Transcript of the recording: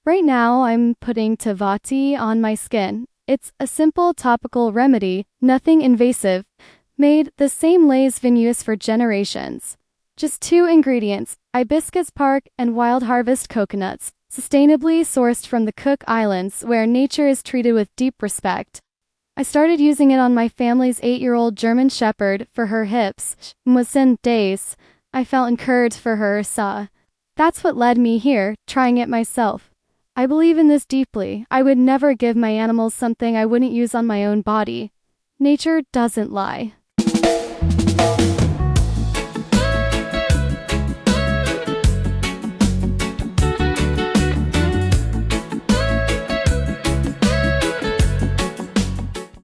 Right now, I'm putting Topical on my skin. It's a simple topical remedy, nothing invasive, made the same ways been used for generations. Just two ingredients, hibiscus bark and wild harvest coconuts, sustainably sourced from the Cook Islands where nature is treated with deep respect. I started using it on my family's 8-year-old German Shepherd for her hips. Within days, I felt encouraged for her saw. That's what led me here, trying it myself. I believe in this deeply. I would never give my animals something I wouldn't use on my own body. Nature doesn't lie.